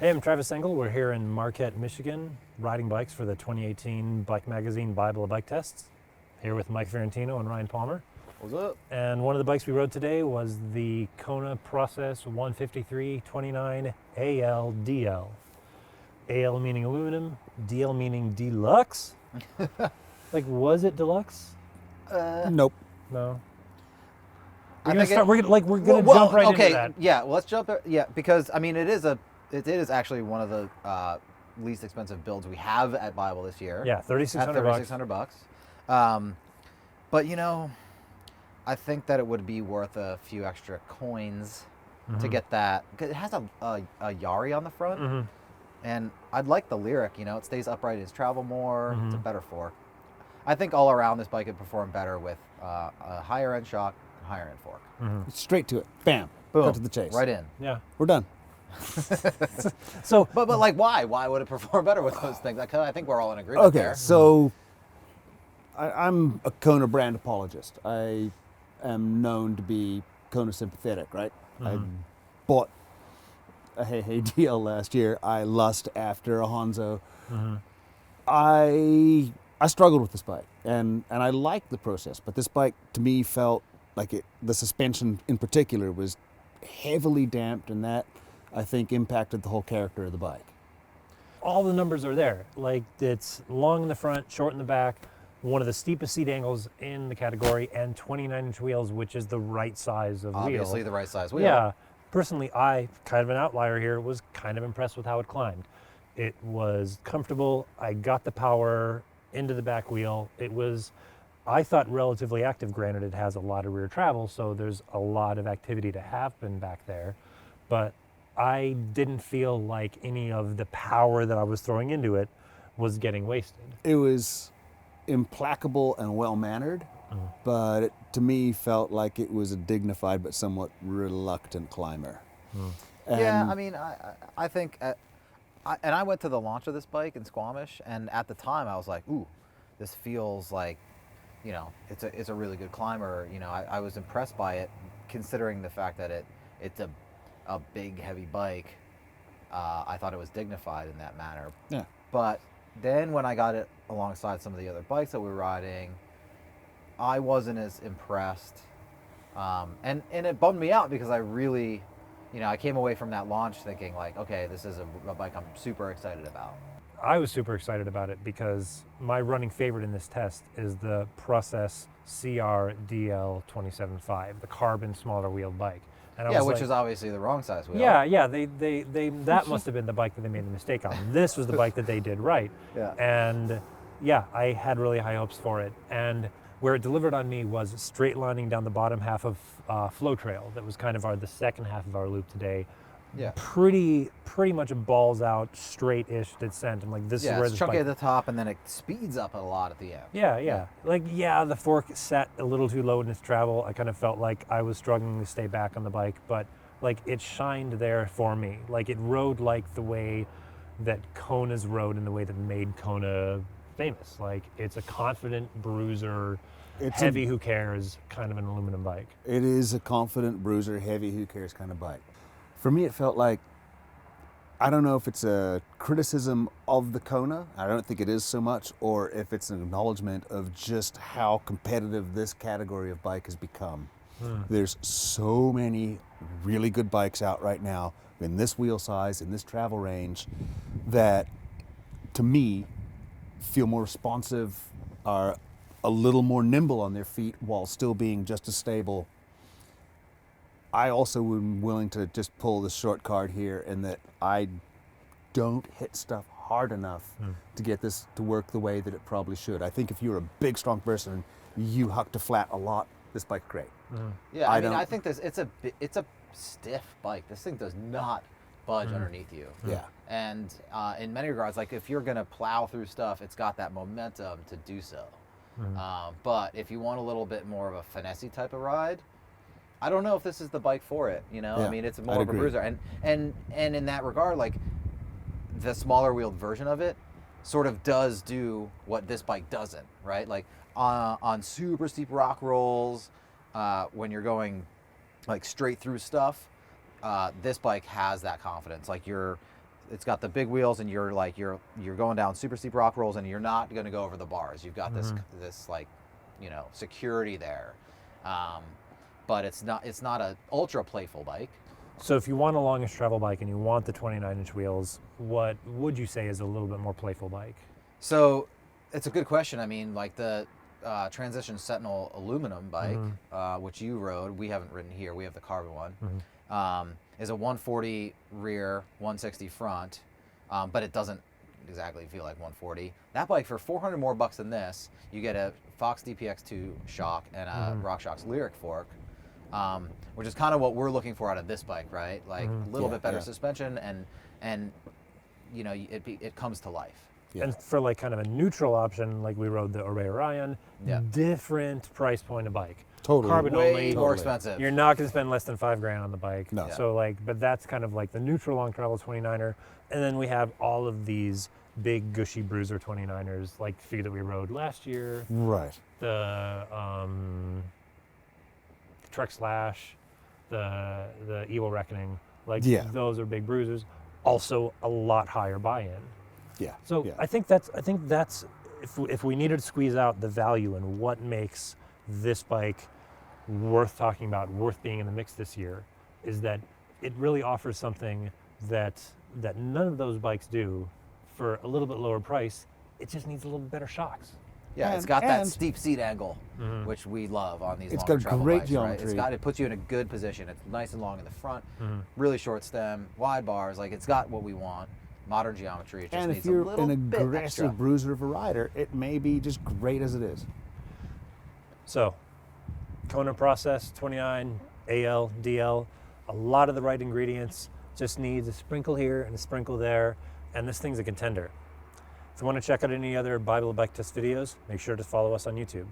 Hey, I'm Travis Engel. We're here in Marquette, Michigan, riding bikes for the 2018 Bike Magazine Bible of Bike Tests. Here with Mike Ferrantino and Ryan Palmer. What's up? And one of the bikes we rode today was the Kona Process 153-29 ALDL. AL meaning aluminum, DL meaning deluxe. Like, was it deluxe? Nope. No. I We're think gonna jump right okay, into that. yeah, well, let's jump. Yeah, because I mean, it is actually one of the least expensive builds we have at Bible this year. Yeah, $3,600. $3,600. But you know, I think that it would be worth a few extra coins to get that. 'Cause it has a Yari on the front, and I'd like the lyric. You know, it stays upright, it's travel more. It's a better fork. I think all around this bike would perform better with a higher end shock, higher end fork. Straight to it. Bam. Boom. Cut to the chase. Right in. Yeah. We're done. So, But like, why? Why would it perform better with those things? I think we're all in agreement Okay, there. so I'm a Kona brand apologist. I am known to be Kona sympathetic, right? I bought a Hey DL last year. I lust after a Hanzo. I struggled with this bike, and I liked the process, but this bike to me felt like the suspension in particular was heavily damped, and that I think impacted the whole character of the bike. all the numbers are there. Like, it's long in the front, short in the back, one of the steepest seat angles in the category, and 29-inch wheels, which is the right size of Obviously, wheel. the right size wheel. Yeah. Personally, I, kind of an outlier here, was kind of impressed with how it climbed. It was comfortable. I got the power into the back wheel. It was, I thought, relatively active. Granted, it has a lot of rear travel, so there's a lot of activity to happen back there. But I didn't feel like any of the power that I was throwing into it was getting wasted. It was implacable and well-mannered, but it, to me, felt like it was a dignified but somewhat reluctant climber. Yeah, And I mean, I think, and I went to the launch of this bike in Squamish, and at the time I was like, ooh, this feels like, you know, it's a really good climber. You know, I was impressed by it, considering the fact that it's a big, heavy bike. I thought it was dignified in that manner. Yeah. But then when I got it alongside some of the other bikes that we were riding, I wasn't as impressed. And it bummed me out because I really, you know, I came away from that launch thinking like, okay, this is a bike I'm super excited about. I was super excited about it because my running favorite in this test is the Process CR DL 27.5, the carbon smaller wheeled bike. And I Yeah, was which like, is obviously the wrong size wheel. Yeah, they that must have been the bike that they made a mistake on. This was the bike that they did right. Yeah. And yeah, I had really high hopes for it. And where it delivered on me was straight lining down the bottom half of Flow Trail. That was kind of the second half of our loop today. Yeah. Pretty much a balls out, straight-ish descent. And like, this is Yeah, where it's this chunky bike. at the top, and then it speeds up a lot at the end. Yeah. Like, yeah, the fork sat a little too low in its travel. I kind of felt like I was struggling to stay back on the bike, but like, it shined there for me. Like, it rode like the way that Kona's rode and the way that made Kona famous. Like, it's a confident bruiser, It's heavy, who cares, kind of an aluminum bike. it is a confident bruiser, heavy, who cares kind of bike. For me, it felt like, I don't know if it's a criticism of the Kona, I don't think it is so much, or if it's an acknowledgement of just how competitive this category of bike has become. There's so many really good bikes out right now in this wheel size, in this travel range, that to me feel more responsive, are a little more nimble on their feet while still being just as stable. I also am willing to just pull the short card here in that I don't hit stuff hard enough to get this to work the way that it probably should. I think if you're a big, strong person, you huck to flat a lot, this bike's great. Yeah, I I mean, don't- I think it's a stiff bike. This thing does not budge underneath you. Yeah. And in many regards, like if you're gonna plow through stuff, it's got that momentum to do so. But if you want a little bit more of a finessey type of ride, I don't know if this is the bike for it. You know, Yeah, I mean, it's I'd more of a agree. bruiser, and in that regard, like the smaller wheeled version of it sort of does do what this bike doesn't, right? Like on super steep rock rolls, when you're going like straight through stuff, this bike has that confidence. Like it's got the big wheels, and you're going down super steep rock rolls, and you're not going to go over the bars. You've got this like, you know, security there, but it's not a ultra playful bike. So if you want a longish travel bike and you want the 29-inch wheels, what would you say is a little bit more playful bike? So it's a good question. I mean, like the Transition Sentinel aluminum bike, which you rode, we haven't ridden here. We have the carbon one. Is a 140 rear, 160 front, but it doesn't exactly feel like 140. That bike, for $400 more than this, you get a Fox DPX2 shock and a RockShox Lyric fork, which is kind of what we're looking for out of this bike, right? Like a little bit better suspension, and you know, it comes to life. Yeah. And for like kind of a neutral option, like we rode the Array Orion, different price point of bike. Totally. Carbon Way only. more expensive. You're not going to spend less than $5,000 on the bike. No. So like, but that's kind of like the neutral long travel 29er. And then we have all of these big gushy bruiser 29ers, like a few that we rode last year. Right. The Trek Slash, the Evil Reckoning. Like those are big bruisers. Also a lot higher buy-in. Yeah. So I think that's if we needed to squeeze out the value and what makes this bike worth talking about, worth being in the mix this year, is that it really offers something that none of those bikes do for a little bit lower price. It just needs a little bit better shocks. Yeah, it's got that steep seat angle, which we love on these longer travel great bikes, geometry. right? It puts you in a good position. It's nice and long in the front, really short stem, wide bars. Like, it's got what we want. Modern geometry. It just And needs if you're a little an bit aggressive extra. bruiser of a rider, it may be just great as it is. So, Kona Process 29, AL, DL, a lot of the right ingredients, just needs a sprinkle here and a sprinkle there, and this thing's a contender. If you want to check out any other Bible Bike Test videos, make sure to follow us on YouTube.